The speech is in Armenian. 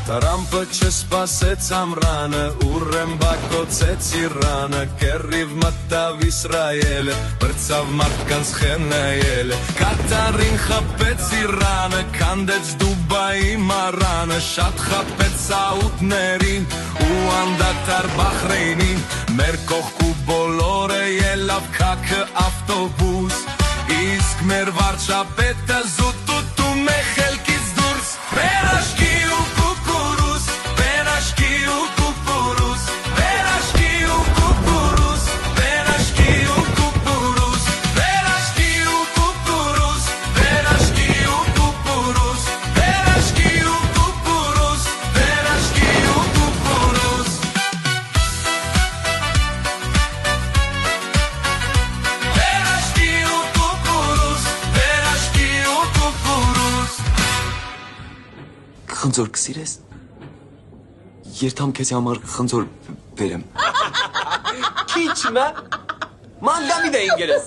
Տրամպը չսպասեց ամրանը, ուրեմ բակոցեց Իրանը, կերիվ մտավ Իսրայելը, բրծավ մարդկանց խենայելը, Կատարին խպեց Իրանը, կանդեց Դուբայի մարանը, շատ խապեց Սաուդներին ու անդադար Բախրեյնին, մեր կողքու բոլորը ելավ քաքը ավտոբուս, իսկ մեր վարչապետը զուտ ուտում է խելքից դուրս, մեր աշկի ու կուկուրուս, մեր աշկի ու կուկուրուս, մեր աշկի ու կուկուրուս, մեր աշկի ու կուկուրուս, մեր աշկի ու կուկուրուս, մեր աշկի ու կուկուրուս, մեր աշկի ու կուկուրուս, մեր աշկի ու կուկուրուս. Խնձոր կսիրես, երթամ քեզ համար խնձոր բերեմ։ Քիչ մը, ման դամիդ է ինգերես։